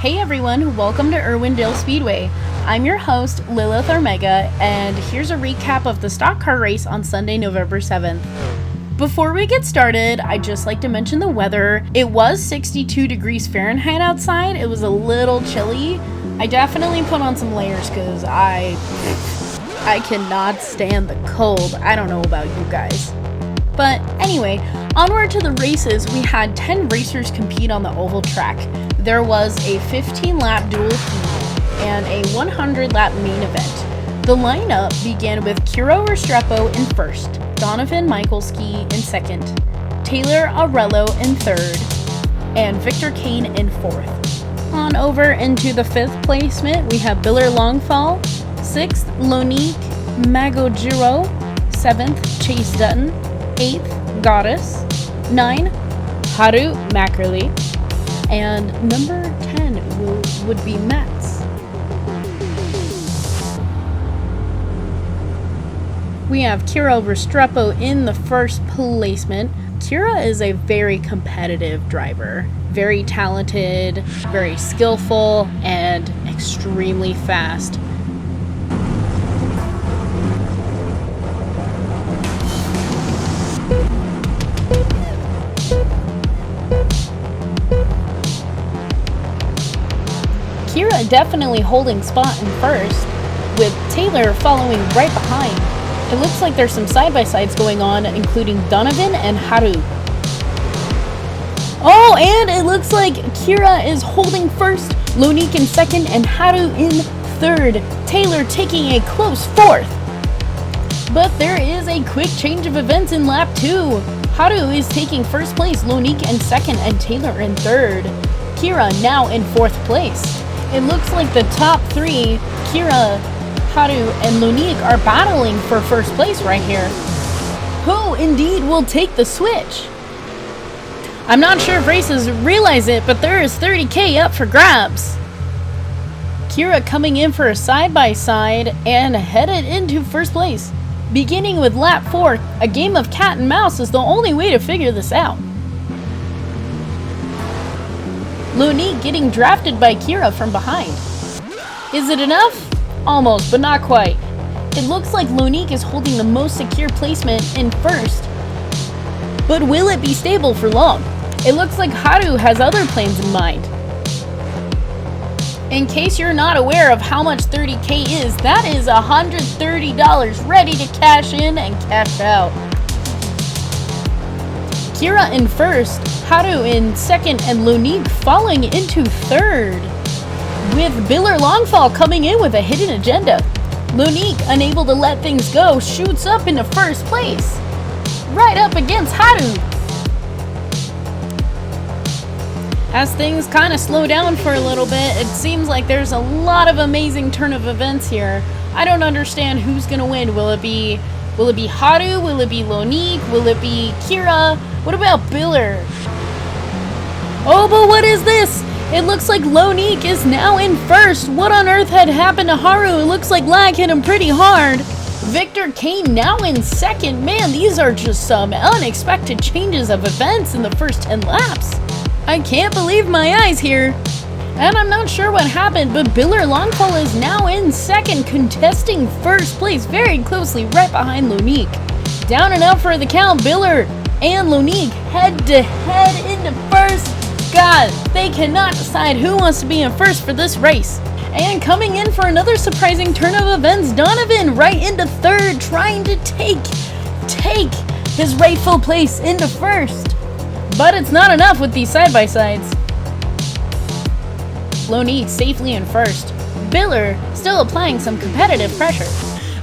Hey everyone, welcome to Irwindale Speedway. I'm your host, Lilith Omega, and here's a recap of the stock car race on Sunday, November 7th. Before we get started, I'd just like to mention the weather. It was 62 degrees Fahrenheit outside. It was a little chilly. I definitely put on some layers because I cannot stand the cold. I don't know about you guys. But anyway, onward to the races. We had 10 racers compete on the oval track. There was a 15-lap dual heat and a 100-lap main event. The lineup began with Kiro Restrepo in first, Donovan Michalski in second, Taylor Aurello in third, and Victor Kane in fourth. On over into the fifth placement, we have Biller Longfall, sixth, Lonique Magogiro, seventh, Chase Dutton, 8th, Goddess, 9, Haru Mackerly, and number 10 would be Mats. We have Kira Restrepo in the first placement. Kira is a very competitive driver, very talented, very skillful, and extremely fast. Kira definitely holding spot in first, with Taylor following right behind. It looks like there's some side-by-sides going on, including Donovan and Haru. Oh, and it looks like Kira is holding first, Lonique in second, and Haru in third. Taylor taking a close fourth. But there is a quick change of events in lap 2. Haru is taking first place, Lonique in second, and Taylor in third. Kira now in fourth place. It looks like the top three, Kira, Haru, and Lonique, are battling for first place right here. Who indeed will take the switch? I'm not sure if racers realize it, but there is $30K up for grabs. Kira coming in for a side-by-side and headed into first place. Beginning with lap 4, a game of cat and mouse is the only way to figure this out. Lonique getting drafted by Kira from behind. Is it enough? Almost, but not quite. It looks like Lonique is holding the most secure placement in first. But will it be stable for long? It looks like Haru has other plans in mind. In case you're not aware of how much 30K is, that is $130 ready to cash in and cash out. Kira in first, Haru in second, and Lonique falling into third, with Biller Longfall coming in with a hidden agenda. Lonique, unable to let things go, shoots up into first place, right up against Haru. As things kind of slow down for a little bit, it seems like there's a lot of amazing turn of events here. I don't understand who's gonna win. Will it be Haru? Will it be Lonique? Will it be Kira? What about Biller? Oh, but what is this? It looks like Lonique is now in first. What on earth had happened to Haru? It looks like lag hit him pretty hard. Victor Kane now in second. Man, these are just some unexpected changes of events in the first 10 laps. I can't believe my eyes here. And I'm not sure what happened, but Biller Longfall is now in second, contesting first place very closely right behind Lonique. Down and out for the count, Biller and Lonique head to head into first. God, they cannot decide who wants to be in first for this race. And coming in for another surprising turn of events, Donovan right into third, trying to take his rightful place into first. But it's not enough with these side-by-sides. Lonique safely in first. Biller still applying some competitive pressure.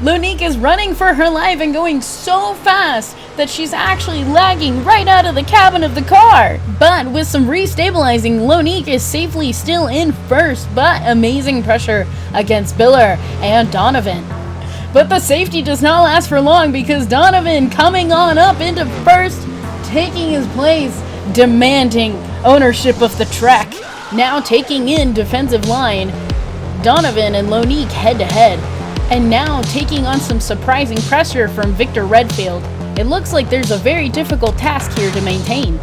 Lonique is running for her life and going so fast that she's actually lagging right out of the cabin of the car. But with some restabilizing, Lonique is safely still in first, but amazing pressure against Biller and Donovan. But the safety does not last for long because Donovan coming on up into first, taking his place, demanding ownership of the track. Now taking in defensive line, Donovan and Lonique head to head. And now taking on some surprising pressure from Victor Redfield. It looks like there's a very difficult task here to maintain.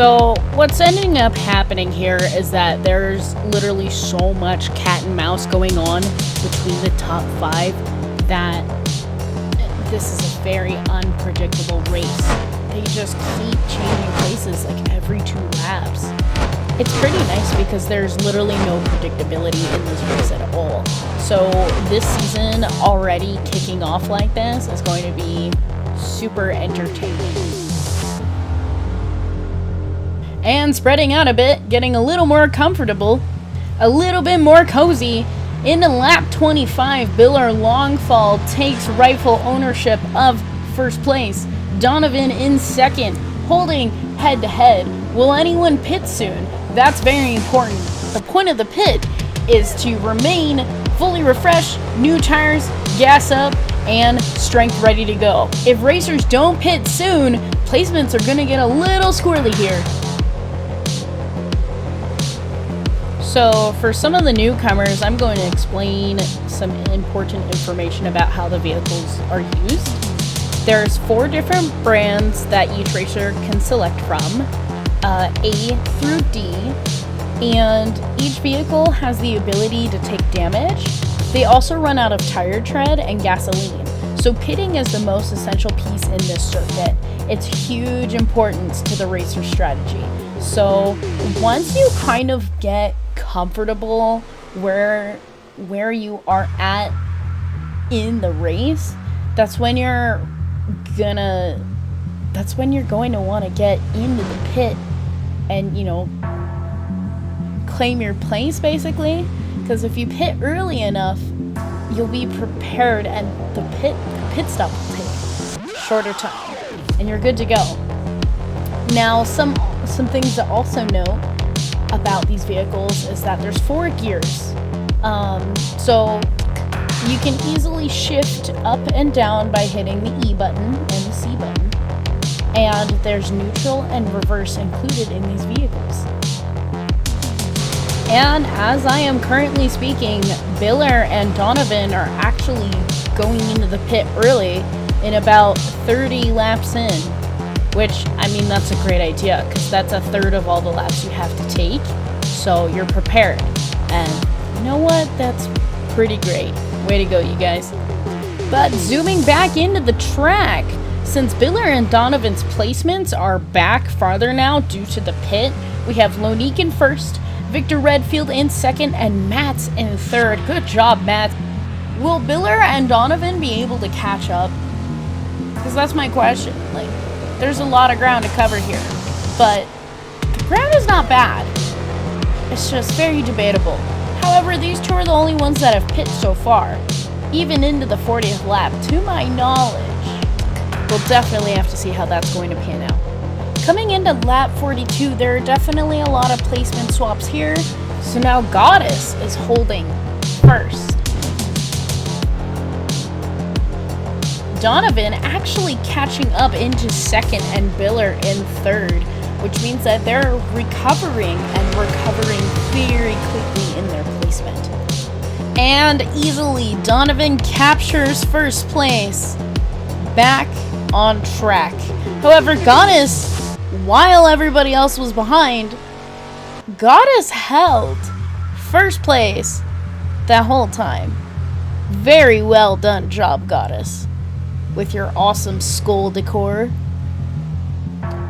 So What's ending up happening here is that there's literally so much cat and mouse going on between the top 5 that this is a very unpredictable race. They just keep changing places like every 2 laps. It's pretty nice because there's literally no predictability in this race at all. So this season already kicking off like this is going to be super entertaining. And spreading out a bit, getting a little more comfortable, a little bit more cozy. Into lap 25, Biller Longfall takes rightful ownership of first place. Donovan in second, holding head to head. Will anyone pit soon? That's very important. The point of the pit is to remain fully refreshed, new tires, gas up, and strength ready to go. If racers don't pit soon, placements are going to get a little squirrely here. So for some of the newcomers, I'm going to explain some important information about how the vehicles are used. There's 4 different brands that each racer can select from, A through D, and each vehicle has the ability to take damage. They also run out of tire tread and gasoline. So pitting is the most essential piece in this circuit. It's huge importance to the racer's strategy. So once you kind of get comfortable where you are at in the race, that's when you're going to want to get into the pit and, you know, claim your place basically, because if you pit early enough, you'll be prepared and the pit stop will take shorter time and you're good to go. Now some things to also note about these vehicles is that there's 4 gears, so you can easily shift up and down by hitting the E button and the C button, and there's neutral and reverse included in these vehicles. And as I am currently speaking, Biller and Donovan are actually going into the pit early in about 30 laps in. Which, I mean, that's a great idea, because that's a third of all the laps you have to take, so you're prepared. And you know what? That's pretty great. Way to go, you guys. But zooming back into the track, since Biller and Donovan's placements are back farther now due to the pit, we have Lonique in first, Victor Redfield in second, and Matt's in third. Good job, Matt. Will Biller and Donovan be able to catch up? Because that's my question. Like, there's a lot of ground to cover here, but the ground is not bad. It's just very debatable. However, these 2 are the only ones that have pitted so far, even into the 40th lap, to my knowledge. We'll definitely have to see how that's going to pan out. Coming into lap 42, there are definitely a lot of placement swaps here, so now Goddess is holding first. Donovan actually catching up into second and Biller in third, which means that they're recovering very quickly in their placement. And easily, Donovan captures first place, back on track. However, Goddess, while everybody else was behind, Goddess held first place that whole time. Very well done job, Goddess, with your awesome skull decor.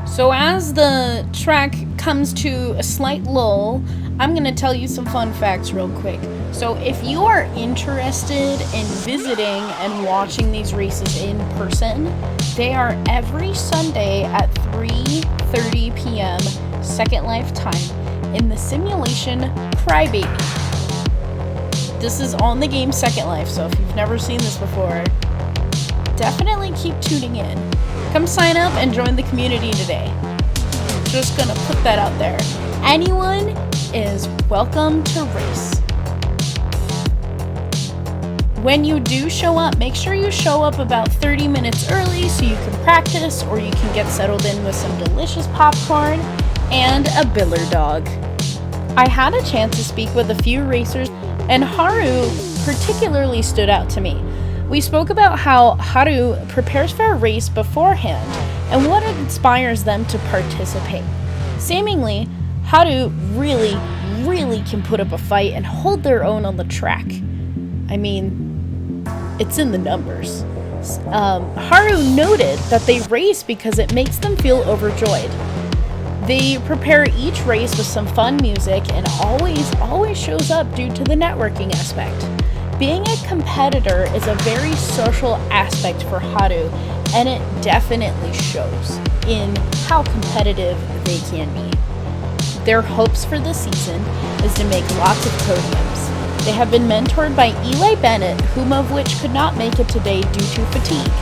So as the track comes to a slight lull, I'm going to tell you some fun facts real quick. So if you are interested in visiting and watching these races in person, they are every Sunday at 3:30 p.m. Second Life time in the simulation Crybaby. This is on the game Second Life, so if you've never seen this before, definitely keep tuning in. Come sign up and join the community today. Just gonna put that out there. Anyone is welcome to race. When you do show up, make sure you show up about 30 minutes early so you can practice, or you can get settled in with some delicious popcorn and a Biller dog. I had a chance to speak with a few racers, and Haru particularly stood out to me. We spoke about how Haru prepares for a race beforehand and what inspires them to participate. Seemingly, Haru really can put up a fight and hold their own on the track. I mean, it's in the numbers. Haru noted that they race because it makes them feel overjoyed. They prepare each race with some fun music and always shows up due to the networking aspect. Being a competitor is a very social aspect for Haru, and it definitely shows in how competitive they can be. Their hopes for the season is to make lots of podiums. They have been mentored by Eli Bennett, whom of which could not make it today due to fatigue.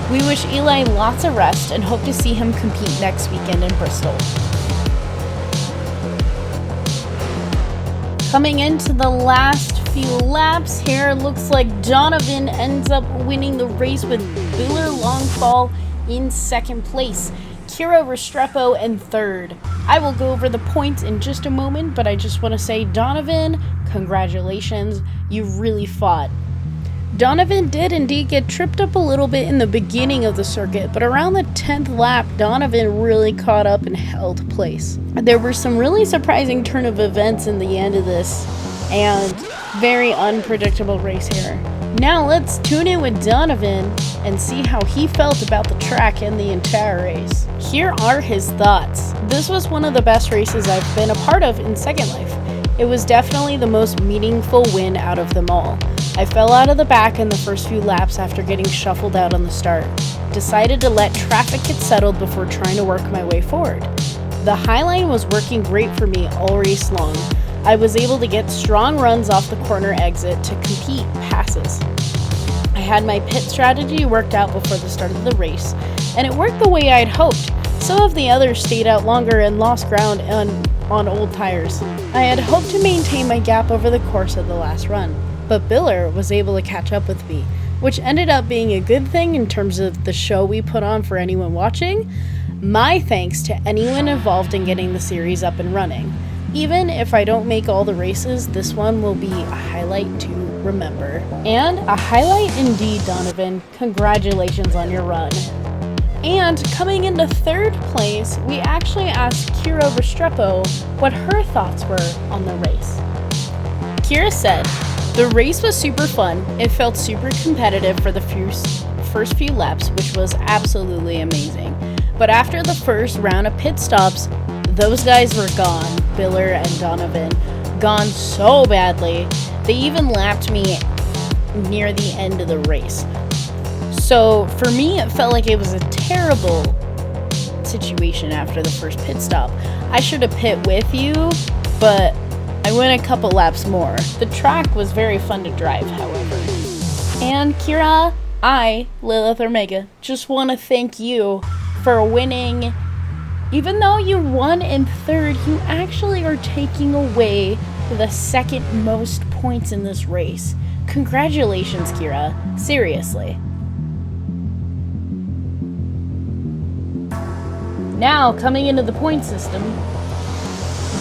We wish Eli lots of rest and hope to see him compete next weekend in Bristol. Coming into the last few laps here, looks like Donovan ends up winning the race with Biller Longfall in second place. Kira Restrepo in third. I will go over the points in just a moment, but I just want to say, Donovan, congratulations, you really fought. Donovan did indeed get tripped up a little bit in the beginning of the circuit, but around the 10th lap, Donovan really caught up and held place. There were some really surprising turn of events in the end of this, and very unpredictable race here. Now let's tune in with Donovan and see how he felt about the track and the entire race. Here are his thoughts. This was one of the best races I've been a part of in Second Life. It was definitely the most meaningful win out of them all. I fell out of the back in the first few laps after getting shuffled out on the start. Decided to let traffic get settled before trying to work my way forward. The highline was working great for me all race long. I was able to get strong runs off the corner exit to compete passes. I had my pit strategy worked out before the start of the race, and it worked the way I'd hoped. Some of the others stayed out longer and lost ground on old tires. I had hoped to maintain my gap over the course of the last run, but Biller was able to catch up with me, which ended up being a good thing in terms of the show we put on for anyone watching. My thanks to anyone involved in getting the series up and running. Even if I don't make all the races, this one will be a highlight to remember. And a highlight indeed, Donovan. Congratulations on your run. And coming into third place, we actually asked Kira Restrepo what her thoughts were on the race. Kira said, "The race was super fun. It felt super competitive for the first few laps, which was absolutely amazing. But after the first round of pit stops, those guys were gone, Biller and Donovan. Gone so badly. They even lapped me near the end of the race. So for me, it felt like it was a terrible situation after the first pit stop. I should have pit with you, but I went a couple laps more. The track was very fun to drive, however." And Kira, I, Lilith Omega, just want to thank you for winning. Even though you won in third, you actually are taking away the second most points in this race. Congratulations, Kira. Seriously. Now, coming into the point system,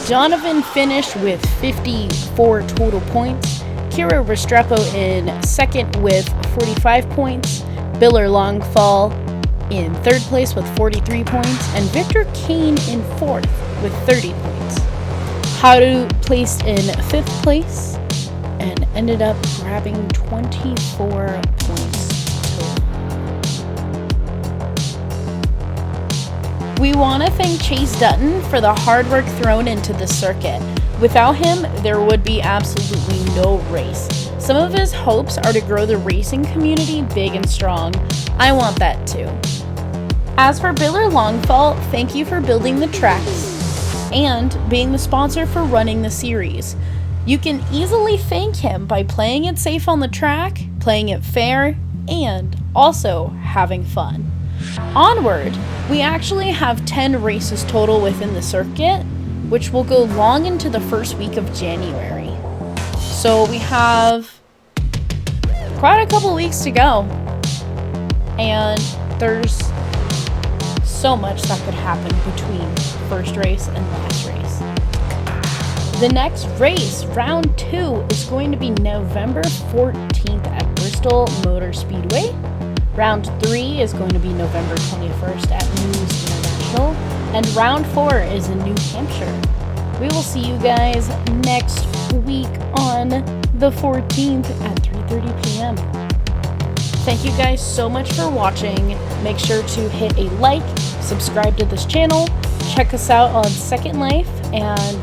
Donovan finished with 54 total points. Kira Restrepo in second with 45 points. Biller Longfall in third place with 43 points, and Victor Kane in fourth with 30 points. Haru placed in fifth place and ended up grabbing 24 points total. We want to thank Chase Dutton for the hard work thrown into the circuit. Without him, there would be absolutely no race. Some of his hopes are to grow the racing community big and strong. I want that too. As for Biller Longfall, thank you for building the tracks and being the sponsor for running the series. You can easily thank him by playing it safe on the track, playing it fair, and also having fun. Onward, we actually have 10 races total within the circuit, which will go long into the first week of January. So we have quite a couple weeks to go, and there's so much that could happen between first race and last race. The next race, round 2, is going to be November 14th at Bristol Motor Speedway. Round 3 is going to be November 21st at News International. And round 4 is in New Hampshire. We will see you guys next week on the 14th at 3:30 p.m. Thank you guys so much for watching. Make sure to hit a like, subscribe to this channel, check us out on Second Life, and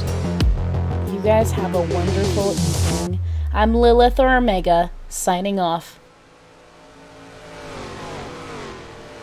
you guys have a wonderful evening. I'm Lilith or Omega, signing off.